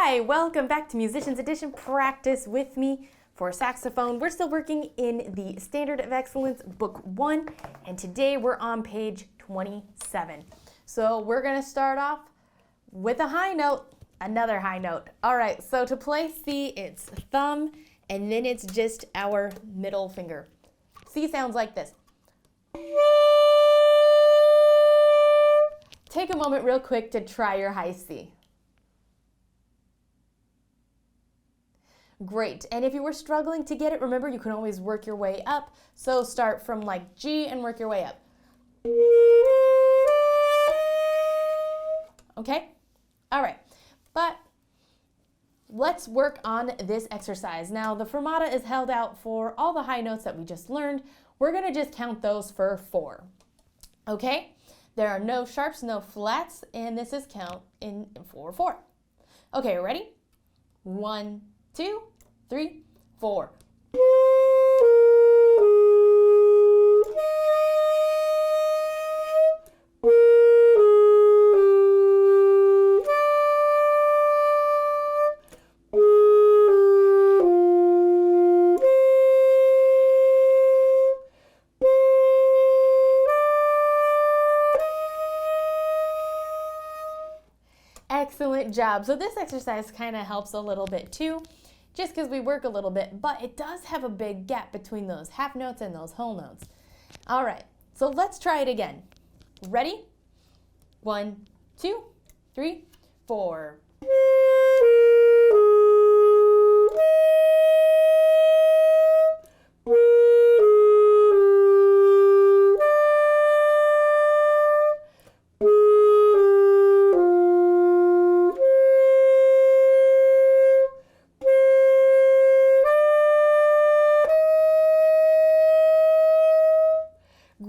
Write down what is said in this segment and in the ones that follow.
Hi, welcome back to Musicians Edition Practice with me for saxophone. We're still working in the Standard of Excellence Book 1, and today we're on page 27. So we're going to start off with a high note, another high note. All right, so to play C, it's thumb, and then it's just our middle finger. C sounds like this. Take a moment real quick to try your high C. Great, and if you were struggling to get it, remember you can always work your way up. So start from like G and work your way up. Okay? All right, but let's work on this exercise. Now the fermata is held out for all the high notes that we just learned. We're gonna just count those for 4. Okay? There are no sharps, no flats, and this is count in 4/4. Okay, ready? 1, 2, 3, 4. Excellent job. So this exercise kind of helps a little bit too, just because we work a little bit, but it does have a big gap between those half notes and those whole notes. All right, so let's try it again. Ready? 1, 2, 3, 4.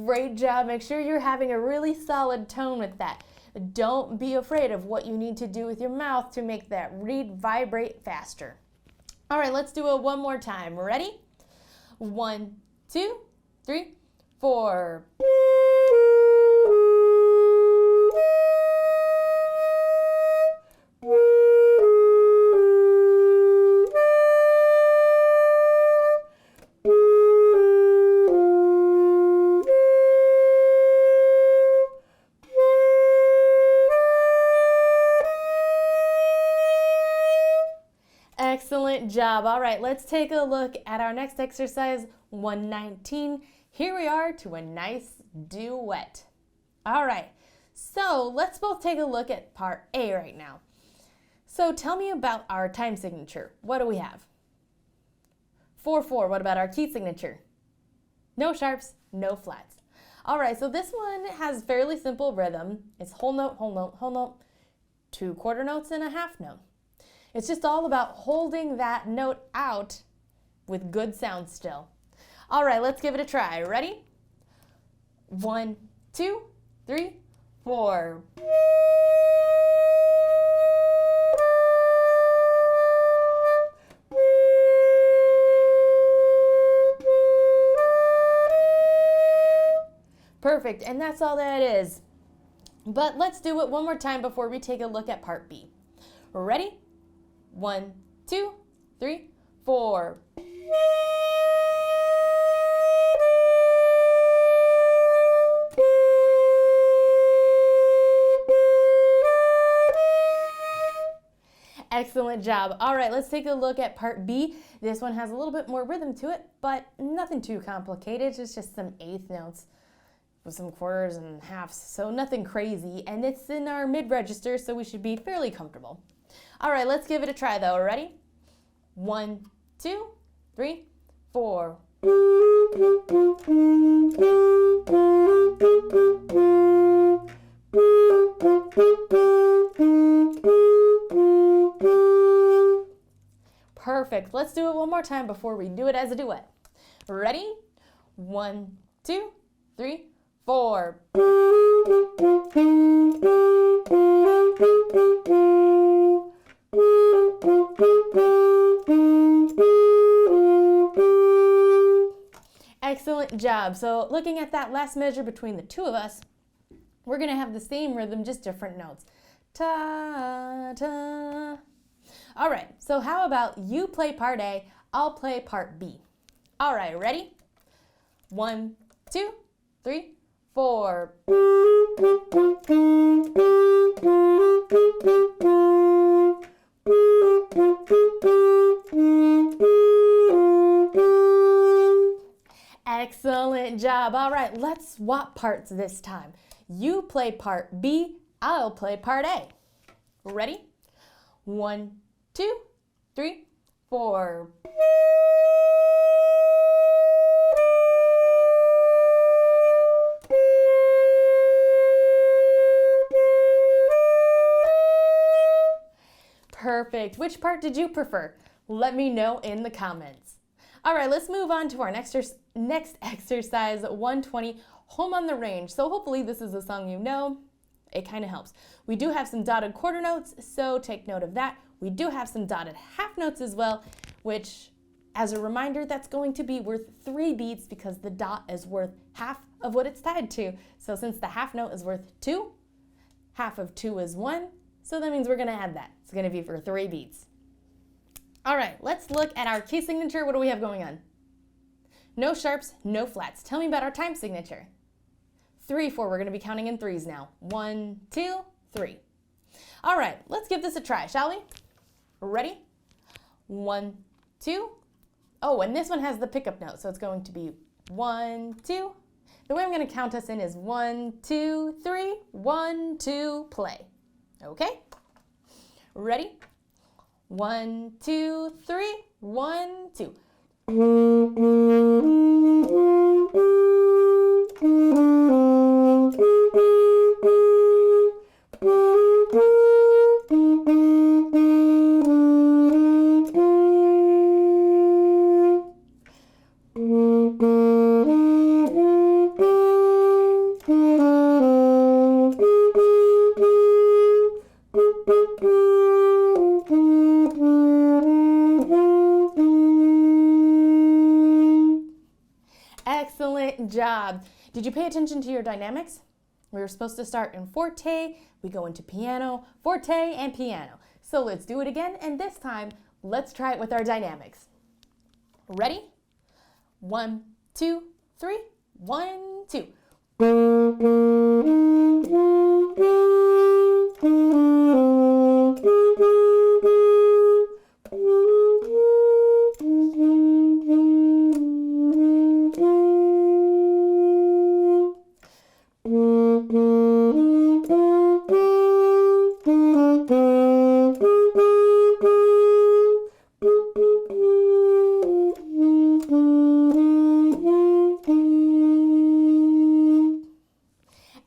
Great job. Make sure you're having a really solid tone with that. Don't be afraid of what you need to do with your mouth to make that reed vibrate faster. All right, let's do it one more time. Ready? 1, 2, 3, 4. Excellent job. All right, let's take a look at our next exercise, 119. Here we are to a nice duet. All right, so let's both take a look at part A right now. So tell me about our time signature. What do we have? 4/4. What about our key signature? No sharps, no flats. All right, so this one has fairly simple rhythm. It's whole note, whole note, whole note, 2 quarter notes and a half note. It's just all about holding that note out with good sound still. All right, let's give it a try. Ready? 1, 2, 3, 4. Perfect, and that's all that is. But let's do it one more time before we take a look at part B. Ready? 1, 2, 3, 4. Excellent job. All right, let's take a look at part B. This one has a little bit more rhythm to it, but nothing too complicated. It's just some eighth notes with some quarters and halves, so nothing crazy. And it's in our mid register, so we should be fairly comfortable. All right, let's give it a try though. Ready? 1, 2, 3, 4. Perfect. Let's do it one more time before we do it as a duet. Ready? 1, 2, 3, 4. Excellent job. So looking at that last measure between the two of us, we're going to have the same rhythm, just different notes. Ta, ta. All right, so how about you play part A, I'll play part B. All right, ready? 1, 2, 3, 4. Excellent job. All right, let's swap parts this time. You play part B, I'll play part A. Ready? 1, 2, 3, 4. Perfect. Which part did you prefer? Let me know in the comments. All right, let's move on to our next exercise, 120, Home on the Range. So hopefully this is a song you know. It kind of helps. We do have some dotted quarter notes, so take note of that. We do have some dotted half notes as well, which, as a reminder, that's going to be worth 3 beats because the dot is worth half of what it's tied to. So since the half note is worth 2, half of 2 is 1, so that means we're going to add that. It's going to be for 3 beats. All right, let's look at our key signature. What do we have going on? No sharps, no flats. Tell me about our time signature. 3, 4. We're going to be counting in 3s now. 1, 2, 3. All right, let's give this a try, shall we? Ready? 1, 2. Oh, and this one has the pickup note, so it's going to be 1, 2. The way I'm going to count us in is 1, 2, 3, 1, 2, play. Okay? Ready? 1, 2, 3, 1, 2. Excellent job. Did you pay attention to your dynamics? We were supposed to start in forte, we go into piano, forte, and piano. So let's do it again, and this time, let's try it with our dynamics. Ready? 1, 2, 3, 1, 2.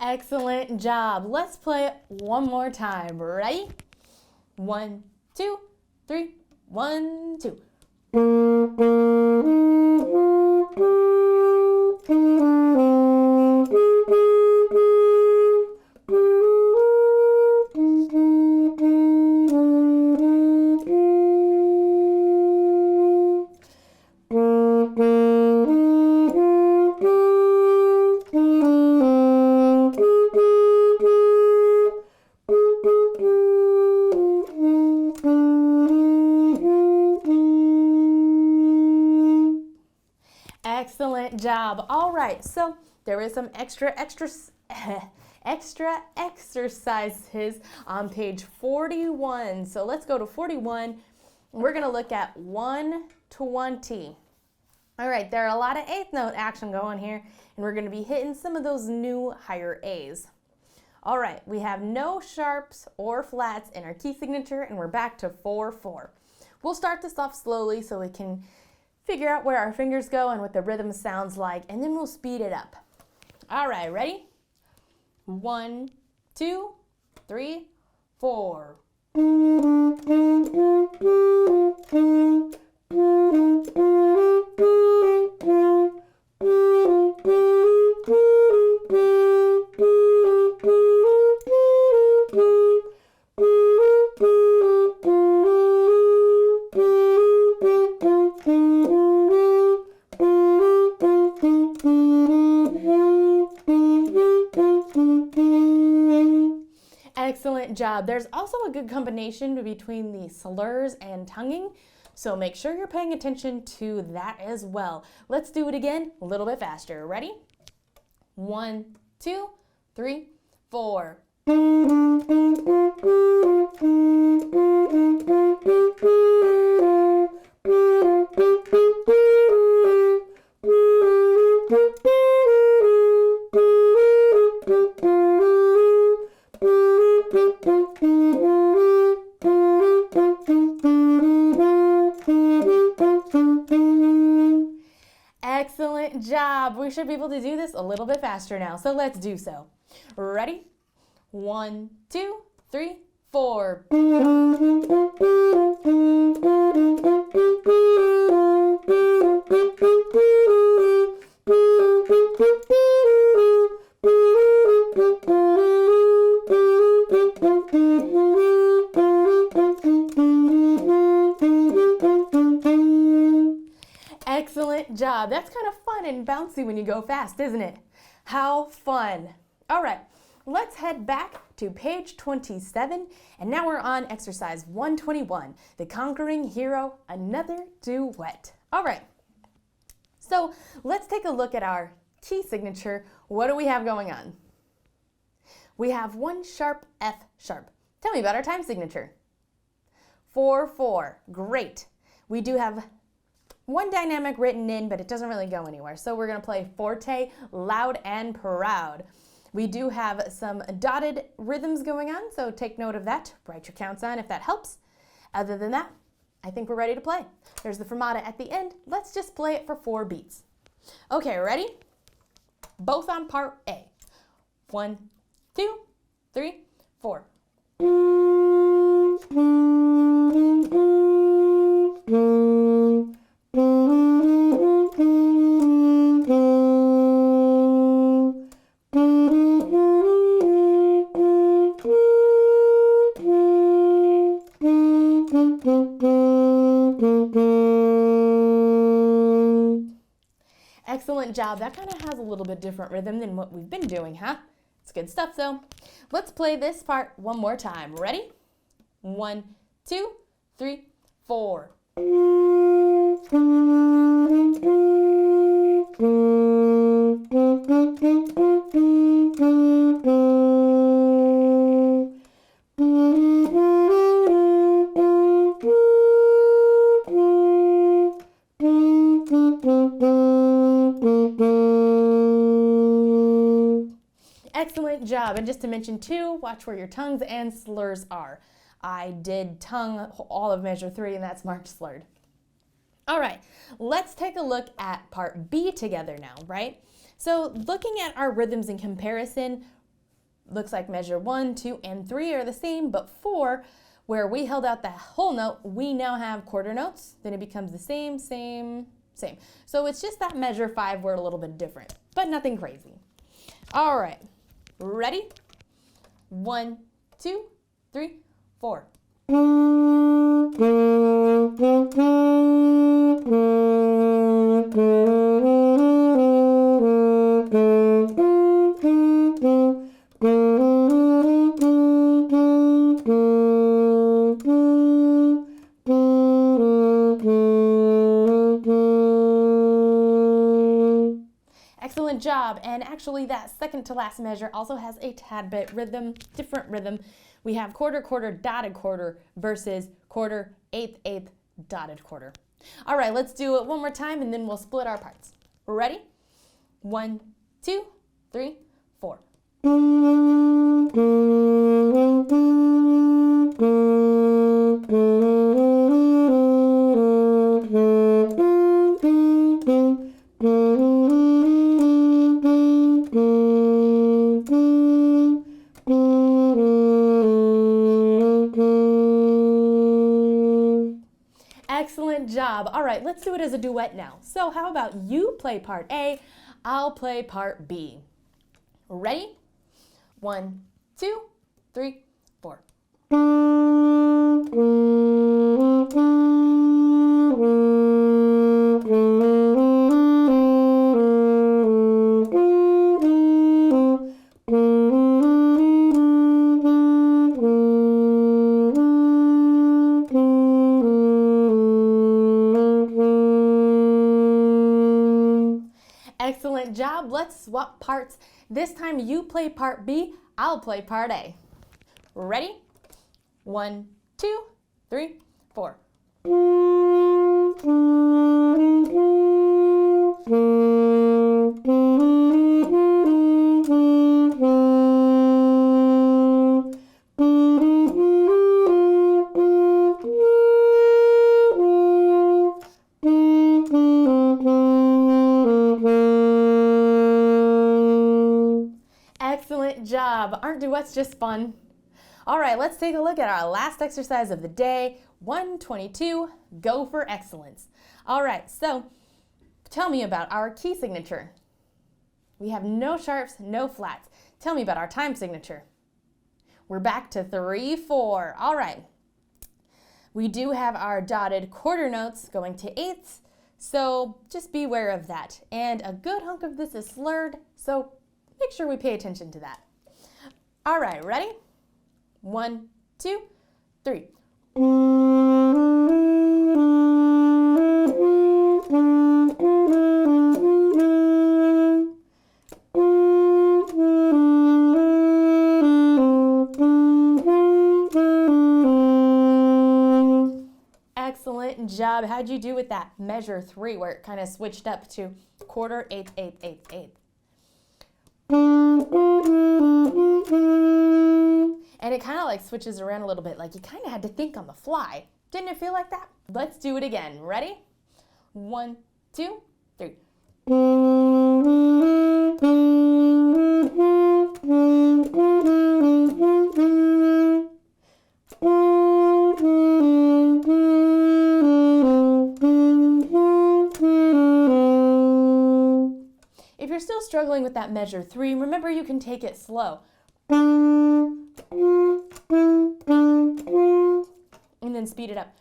Excellent job. Let's play it one more time. Ready? 1, 2, 3, 1, 2. Excellent job. All right, so there is some extra exercises on page 41. So let's go to 41. We're going to look at 120. All right, there are a lot of 8th note action going here, and we're going to be hitting some of those new higher A's. All right, we have no sharps or flats in our key signature, and we're back to 4/4. We'll start this off slowly so we can figure out where our fingers go and what the rhythm sounds like, and then we'll speed it up. All right, ready? 1, 2, 3, 4. Excellent Excellent job. There's also a good combination between the slurs and tonguing, so make sure you're paying attention to that as well. Let's do it again a little bit faster. Ready? 1, 2, 3, 4. Excellent job. We should be able to do this a little bit faster now, so let's do so. Ready? 1, 2, 3, 4. Excellent job. That's kind of fun and bouncy when you go fast, isn't it? How fun. All right, let's head back to page 27, and now we're on exercise 121, the Conquering Hero, another duet. All right, so let's take a look at our key signature. What do we have going on? We have 1 sharp F sharp. Tell me about our time signature. 4/4. Great. We do have 1 dynamic written in, but it doesn't really go anywhere. So we're going to play forte, loud, and proud. We do have some dotted rhythms going on, so take note of that. Write your counts on if that helps. Other than that, I think we're ready to play. There's the fermata at the end. Let's just play it for 4 beats. Okay, ready? Both on part A. 1, 2, 3, 4. Excellent job. That kind of has a little bit different rhythm than what we've been doing, huh? It's good stuff, though. Let's play this part one more time. Ready? 1, 2, 3, 4. Excellent job. And just to mention too, watch where your tongues and slurs are. I did tongue all of measure 3 and that's marked slurred. All right, let's take a look at part B together now, right? So looking at our rhythms in comparison, looks like measure 1, 2, and 3 are the same, but 4, where we held out the whole note, we now have quarter notes. Then it becomes the same, same, same. So it's just that measure 5 we're a little bit different, but nothing crazy. All right, ready? 1, 2, 3, 4. Excellent job. And actually that second to last measure also has a tad bit rhythm, different rhythm. We have quarter, quarter, dotted quarter versus quarter, eighth, eighth, dotted quarter. All right, let's do it one more time and then we'll split our parts. Ready? 1, 2, 3, 4. Excellent job. All right, let's do it as a duet now. So how about you play part A, I'll play part B. Ready? 1, 2, 3, 4. Excellent job. Let's swap parts. This time you play part B, I'll play part A. Ready? 1, 2, 3, 4. Excellent job. Aren't duets just fun? All right, let's take a look at our last exercise of the day, 122, go for excellence. All right, so tell me about our key signature. We have no sharps, no flats. Tell me about our time signature. We're back to 3/4. All right. We do have our dotted quarter notes going to eighths, so just be aware of that. And a good hunk of this is slurred, so make sure we pay attention to that. All right, ready? 1, 2, 3. Excellent job. How'd you do with that measure 3 where it kind of switched up to quarter, eighth, eighth, eighth, eighth? And it kind of like switches around a little bit, like you kind of had to think on the fly. Didn't it feel like that? Let's do it again. Ready? 1, 2, 3. If you're still struggling with that measure 3, remember you can take it slow. And then speed it up.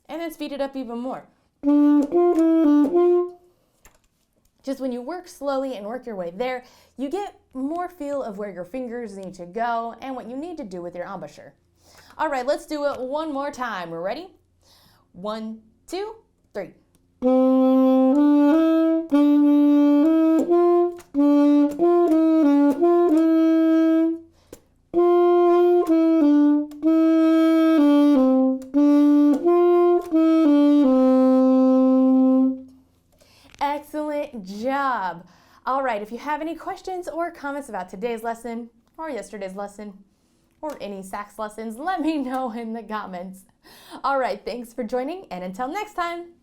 And then speed it up even more. Just when you work slowly and work your way there, you get more feel of where your fingers need to go and what you need to do with your embouchure. All right, let's do it one more time. We're ready? 1, 2, 3. Excellent job. All right, if you have any questions or comments about today's lesson or yesterday's lesson or any sax lessons, let me know in the comments. All right, thanks for joining, and until next time.